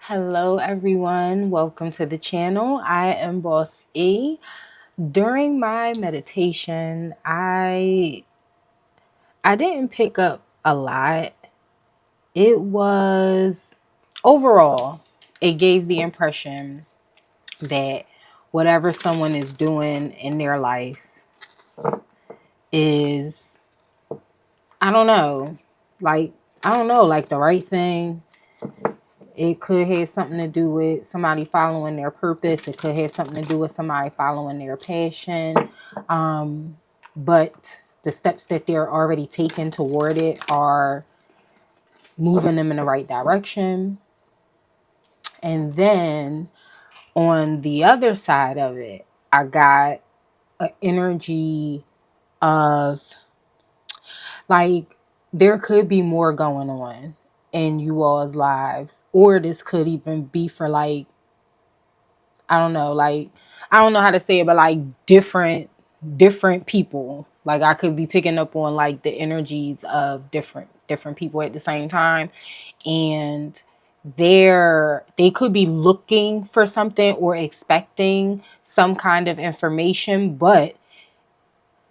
Hello, everyone. Welcome to the channel. I am Boss E. During my meditation, I didn't pick up a lot. It was overall, it gave the impression that whatever someone is doing in their life is, I don't know, like like the right thing. It could have something to do with somebody following their purpose. It could have something to do with somebody following their passion. But the steps that they're already taking toward it are moving them in the right direction. And then on the other side of it, I got an energy of like there could be more going on in you all's lives, or this could even be for like I don't know how to say it, but like different people. Like I could be picking up on like the energies of different people at the same time. And they could be looking for something or expecting some kind of information, but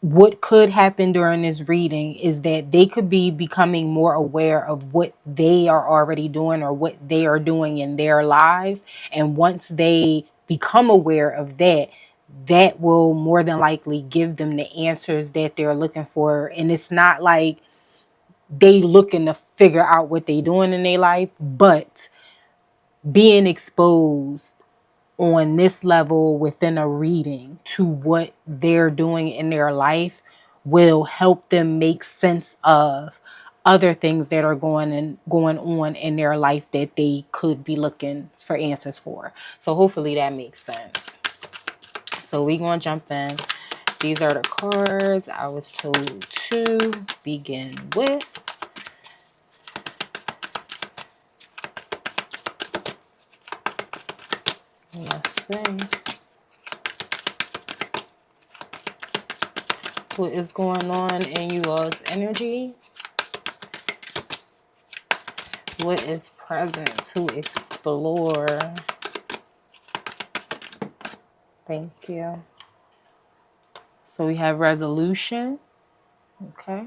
what could happen during this reading is that they could be becoming more aware of what they are already doing or what they are doing in their lives. And once they become aware of that, that will more than likely give them the answers that they're looking for. And it's not like they looking to figure out what they're doing in their life, but being exposed on this level within a reading to what they're doing in their life will help them make sense of other things that are going on in their life that they could be looking for answers for. So hopefully that makes sense. So we're going to jump in. These are the cards I was told to begin with. Let's see what is going on in you all's energy. What is present to explore? Thank you. So we have resolution. Okay.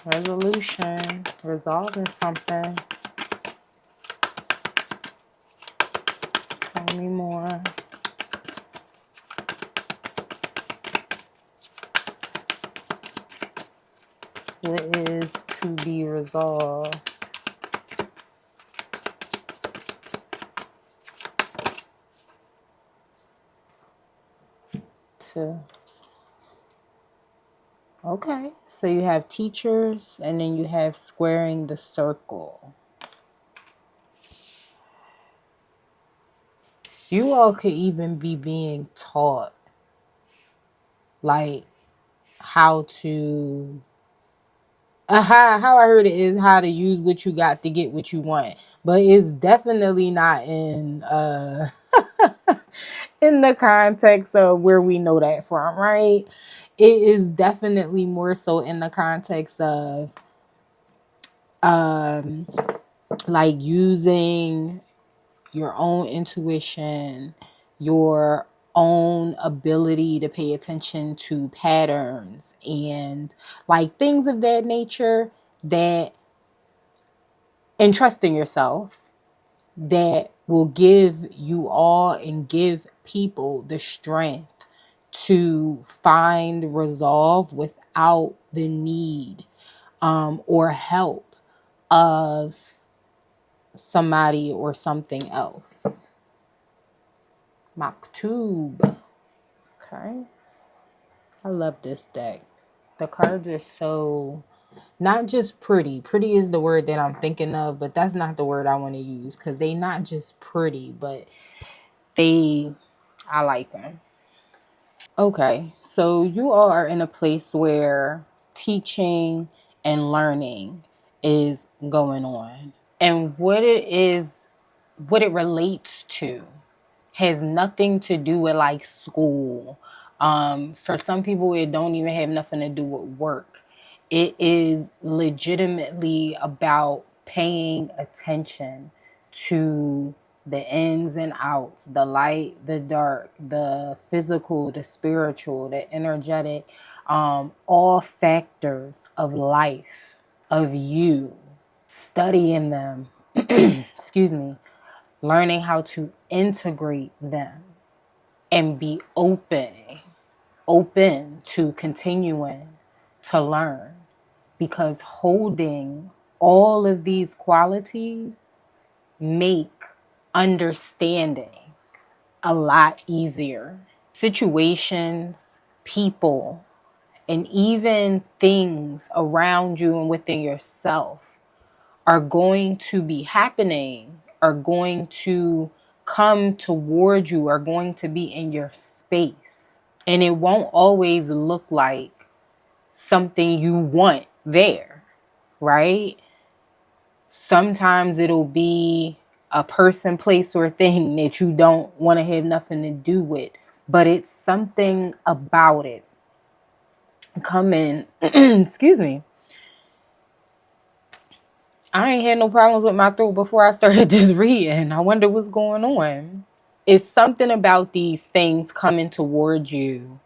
Resolution. Resolving something. Tell me more. What is to be resolved? Okay, so you have teachers and then you have squaring the circle. You all could even be being taught like how to how I heard it is how to use what you got to get what you want. But it's definitely not in in the context of where we know that from, right? It is definitely more so in the context of like using your own intuition, your own ability to pay attention to patterns and like things of that nature, that and trusting yourself, that will give you all and give people the strength to find resolve without the need or help of somebody or something else. Maktub. Okay. I love this deck. The cards are so not just pretty. Pretty is the word that I'm thinking of, but that's not the word I want to use because they not just pretty, but I like them. Okay, so you all are in a place where teaching and learning is going on. And what it relates to has nothing to do with like school. For some people, it don't even have nothing to do with work. It is legitimately about paying attention to the ins and outs, the light, the dark, the physical, the spiritual, the energetic, all factors of life, of you, studying them, excuse me, learning how to integrate them and be open to continuing to learn, because holding all of these qualities make understanding a lot easier. Situations, people, and even things around you and within yourself are going to be happening, are going to come toward you, are going to be in your space. And it won't always look like something you want there, right? Sometimes it'll be a person, place, or thing that you don't want to have nothing to do with, but it's something about it. Come in, excuse me. I ain't had no problems with my throat before I started this reading. I wonder what's going on. It's something about these things coming towards you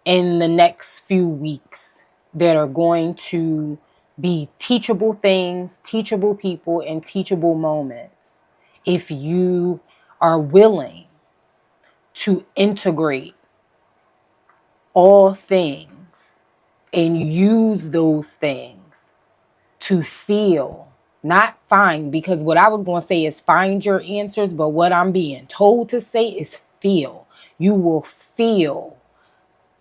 in the next few weeks that are going to be teachable things, teachable people, and teachable moments. If you are willing to integrate all things and use those things to feel, not find, because what I was going to say is find your answers, but what I'm being told to say is feel. You will feel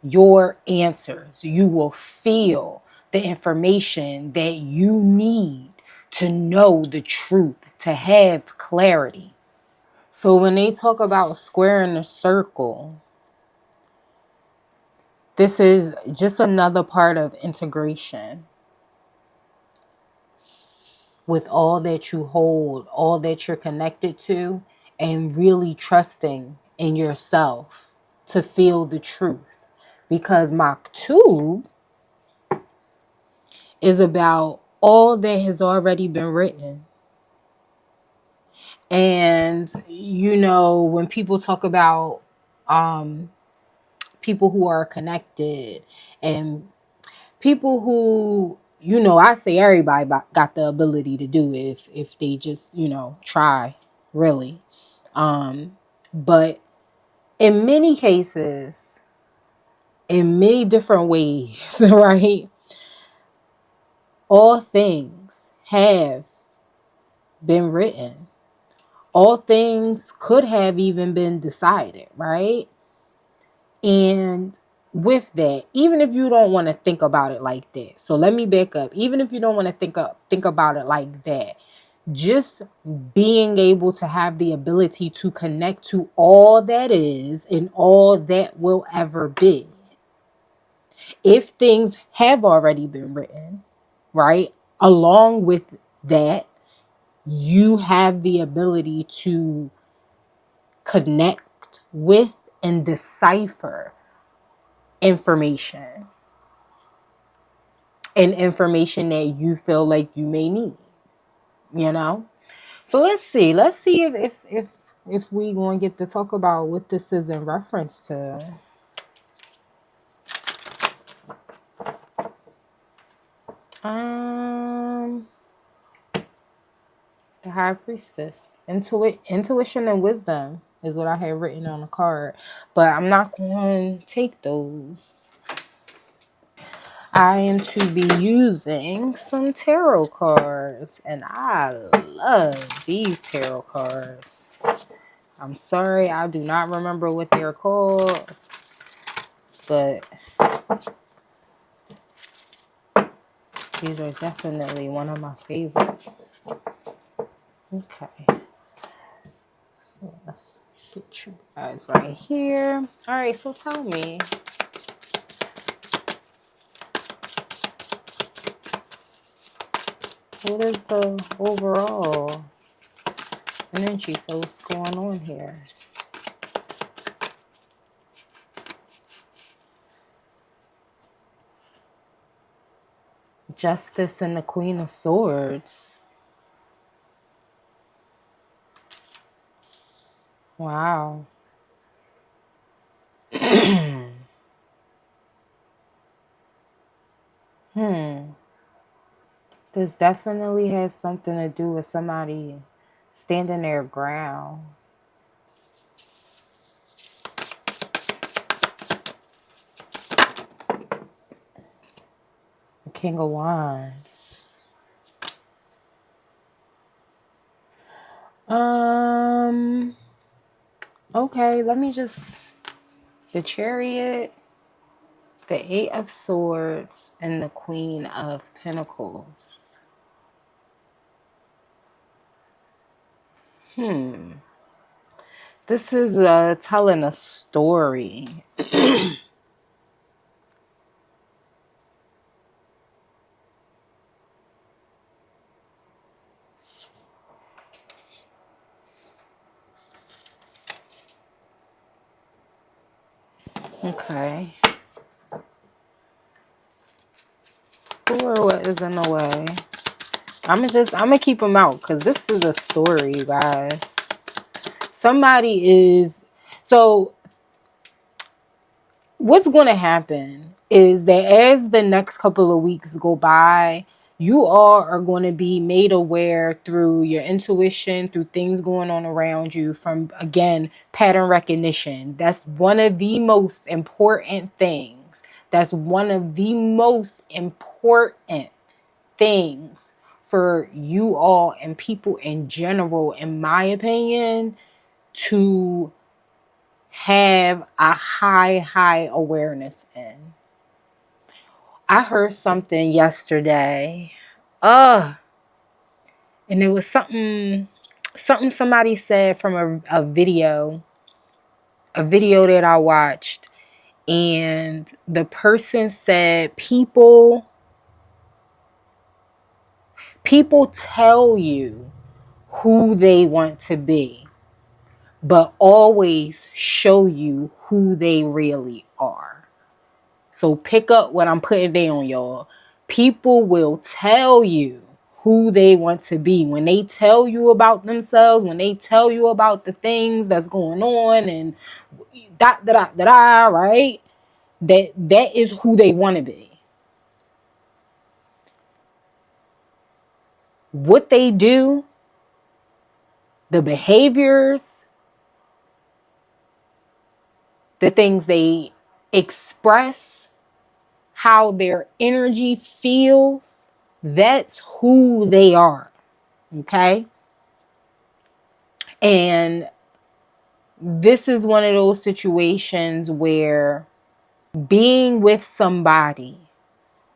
your answers. You will feel the information that you need to know the truth, to have clarity. So when they talk about squaring the circle, this is just another part of integration with all that you hold, all that you're connected to, and really trusting in yourself to feel the truth. Because Maktub is about all that has already been written. And, you know, when people talk about people who are connected and people who, you know, I say everybody got the ability to do it if they just, you know, try, really. But in many cases, in many different ways, right? All things have been written. All things could have even been decided, right? And with that, even if you don't want to think about it like that, so let me back up. Even if you don't want to think about it like that, just being able to have the ability to connect to all that is and all that will ever be. If things have already been written, right? Along with that, you have the ability to connect with and decipher information, and information that you feel like you may need, you know? So let's see if we gonna get to talk about what this is in reference to. The High Priestess. Intuition and wisdom is what I had written on the card, but I'm not going to take those. I am to be using some tarot cards, and I love these tarot cards. I'm sorry, I do not remember what they're called, but these are definitely one of my favorites. Okay. So let's get you guys right here. All right, so tell me. What is the overall energy for what's going on here? Justice and the Queen of Swords. Wow. This definitely has something to do with somebody standing their ground. The King of Wands. Okay, let me just, the Chariot, the Eight of Swords, and the Queen of Pentacles. This is telling a story. Okay. Who or what is in the way? I'm gonna keep them out because this is a story, you guys. Somebody is, so what's going to happen is that as the next couple of weeks go by, you all are going to be made aware through your intuition, through things going on around you, from, again, pattern recognition. That's one of the most important things. That's one of the most important things for you all and people in general, in my opinion, to have a high awareness in. I heard something yesterday. And it was something somebody said from a video that I watched. And the person said, people tell you who they want to be, but always show you who they really are. So pick up what I'm putting down, y'all. People will tell you who they want to be. When they tell you about themselves, when they tell you about the things that's going on and right? That is who they want to be. What they do, the behaviors, the things they express, how their energy feels, that's who they are. Okay? And this is one of those situations where being with somebody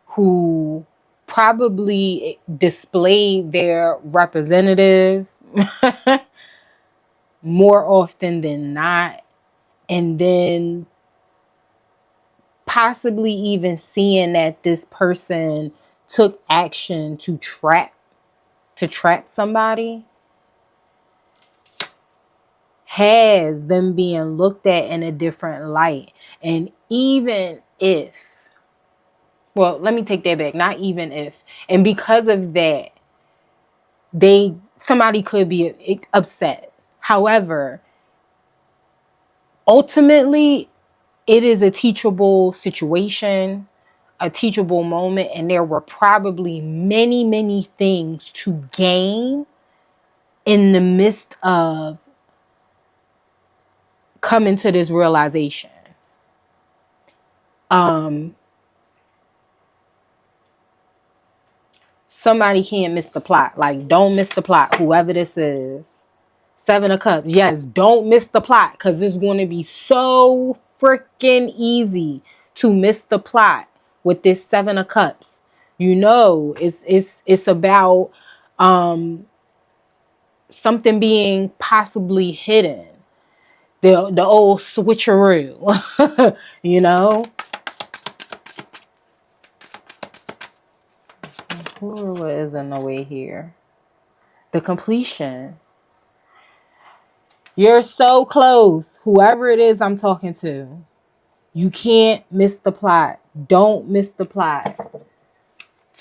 who probably displayed their representative more often than not, and then possibly even seeing that this person took action to trap somebody, has them being looked at in a different light. And even if, well, let me take that back. Not even if. And because of that, somebody could be upset. However, ultimately, it is a teachable situation, a teachable moment, and there were probably many things to gain in the midst of coming to this realization. Somebody can't miss the plot. Like, don't miss the plot, whoever this is. Seven of Cups. Yes, don't miss the plot, because it's going to be so freaking easy to miss the plot with this Seven of Cups. You know, it's about something being possibly hidden. The old switcheroo, you know? What is in the way here? The completion. You're so close. Whoever it is I'm talking to. You can't miss the plot. Don't miss the plot.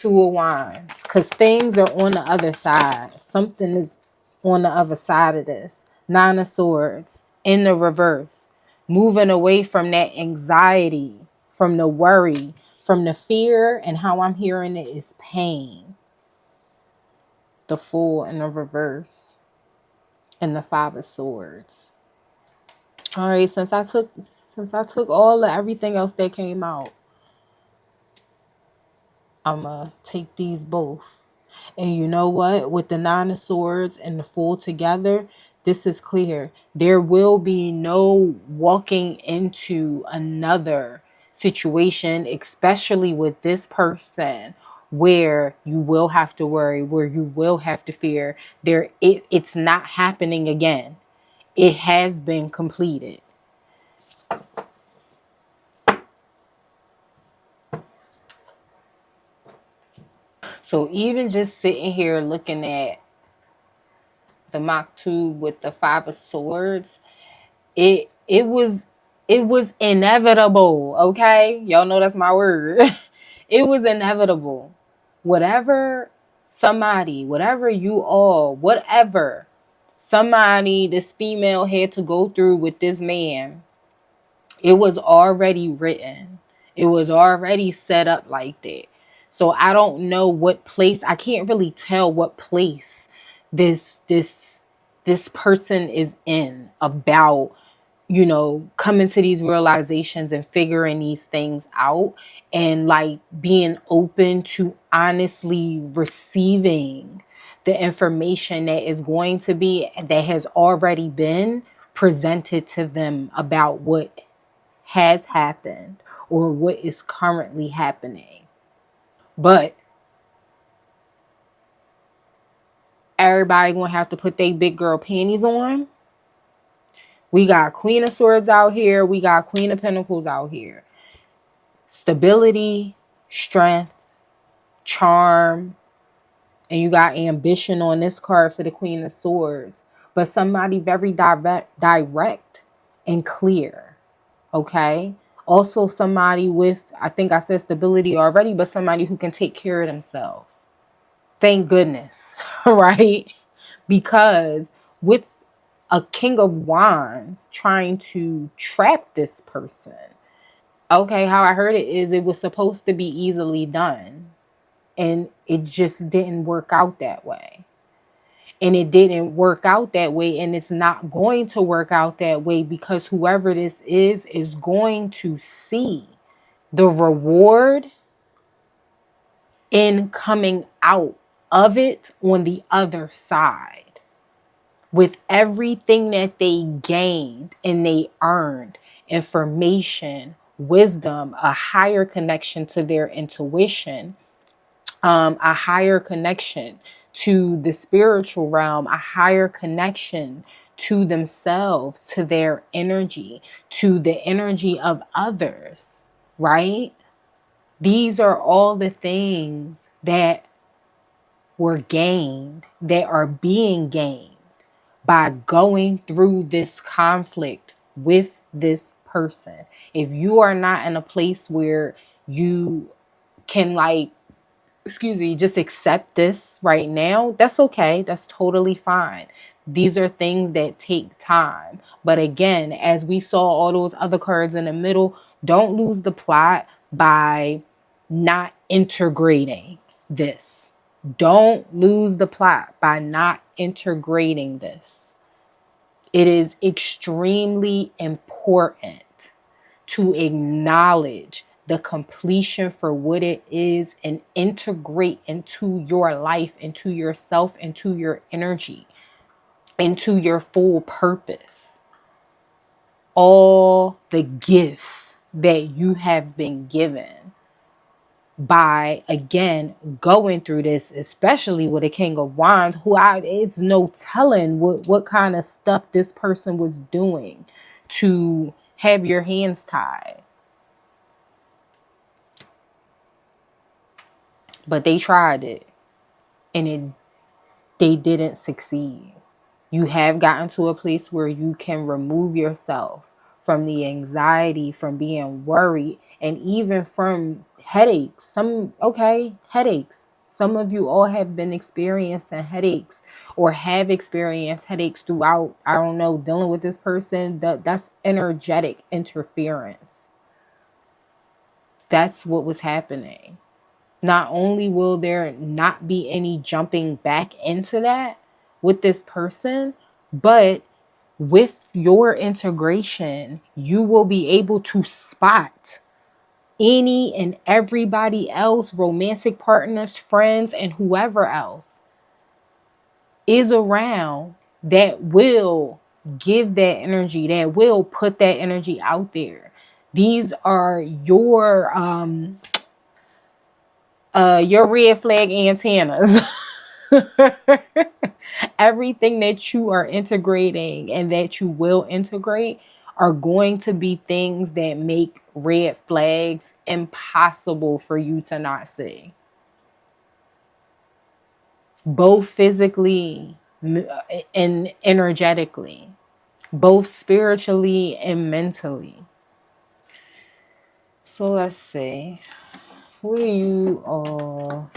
Two of Wands. Because things are on the other side. Something is on the other side of this. Nine of Swords. In the reverse. Moving away from that anxiety. From the worry. From the fear. And how I'm hearing it is pain. The Fool in the reverse. And the Five of Swords. All right, since I took all of everything else that came out, I'ma take these both. And you know what? With the Nine of Swords and the Fool together, this is clear. There will be no walking into another situation, especially with this person, where you will have to worry, where you will have to fear. It's not happening again. It has been completed. So even just sitting here looking at the Maktub with the Five of Swords, it was inevitable. Okay, y'all know that's my word. It was inevitable. Whatever whatever you all, whatever somebody, this female had to go through with this man, it was already written. It was already set up like that. So I don't know what place, I can't really tell what place this person is in about, coming to these realizations and figuring these things out, and like being open to honestly receiving the information that has already been presented to them about what has happened or what is currently happening. But everybody gonna have to put their big girl panties on. We got Queen of Swords out here. We got Queen of Pentacles out here. Stability, strength, charm, and you got ambition on this card for the Queen of Swords. But somebody very direct and clear. Okay? Also somebody with, I think I said stability already, but somebody who can take care of themselves. Thank goodness, right? Because with a King of Wands trying to trap this person, okay, how I heard it is it was supposed to be easily done. And it just didn't work out that way. And it didn't work out that way. And it's not going to work out that way because whoever this is going to see the reward in coming out of it on the other side. With everything that they gained and they earned, information, wisdom, a higher connection to their intuition, a higher connection to the spiritual realm, a higher connection to themselves, to their energy, to the energy of others, right? These are all the things that were gained, that are being gained by going through this conflict with this person. If you are not in a place where you can just accept this right now, that's okay. That's totally fine. These are things that take time. But again, as we saw all those other cards in the middle, don't lose the plot by not integrating this. Don't lose the plot by not integrating this. It is extremely important to acknowledge the completion for what it is and integrate into your life, into yourself, into your energy, into your full purpose. All the gifts that you have been given by, again, going through this, especially with a King of Wands, it's no telling what kind of stuff this person was doing to have your hands tied. But they tried it and they didn't succeed. You have gotten to a place where you can remove yourself from the anxiety, from being worried, and even from headaches. Headaches. Some of you all have been experiencing headaches or have experienced headaches throughout, I don't know, dealing with this person. That's energetic interference. That's what was happening. Not only will there not be any jumping back into that with this person, but with your integration, you will be able to spot any and everybody else, romantic partners, friends, and whoever else is around that will give that energy, that will put that energy out there. These are your red flag antennas. Everything that you are integrating and that you will integrate are going to be things that make red flags impossible for you to not see. Both physically and energetically, both spiritually and mentally. So let's see. What do you all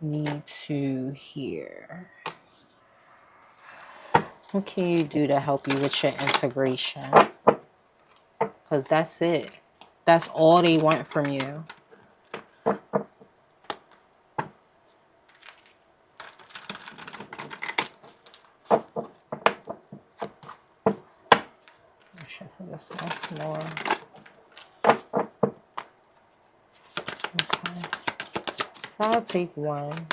need to hear? What can you do to help you with your integration? Because that's it. That's all they want from you. I should put this once more. Okay. So I'll take one.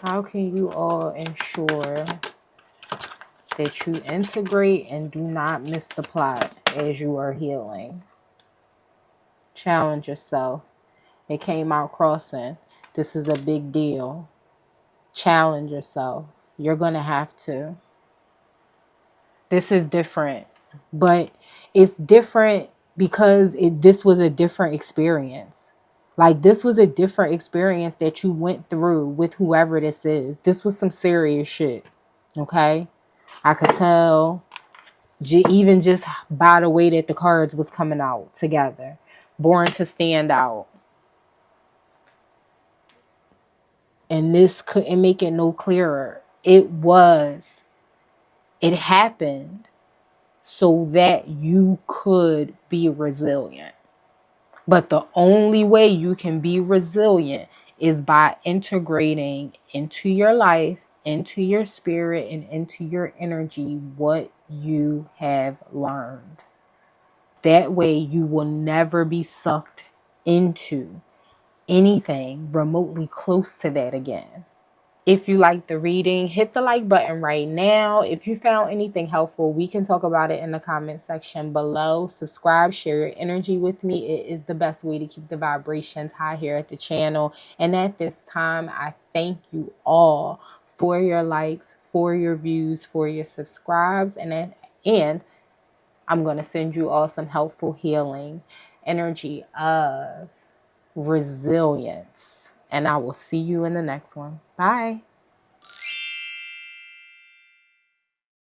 How can you all ensure that you integrate and do not miss the plot as you are healing? Challenge yourself. It came out crossing. This is a big deal. Challenge yourself. You're going to have to. This is different. But it's different because this was a different experience. Like, this was a different experience that you went through with whoever this is. This was some serious shit. Okay? I could tell even just by the way that the cards was coming out together. Born to stand out. And this couldn't make it no clearer. It happened so that you could be resilient. But the only way you can be resilient is by integrating into your life, into your spirit, and into your energy what you have learned. That way you will never be sucked into anything remotely close to that again. If you like the reading, hit the like button right now. If you found anything helpful, we can talk about it in the comment section below. Subscribe, share your energy with me. It is the best way to keep the vibrations high here at the channel. And at this time, I thank you all for your likes, for your views, for your subscribes. And I'm going to send you all some helpful healing energy of resilience. And I will see you in the next one. Bye.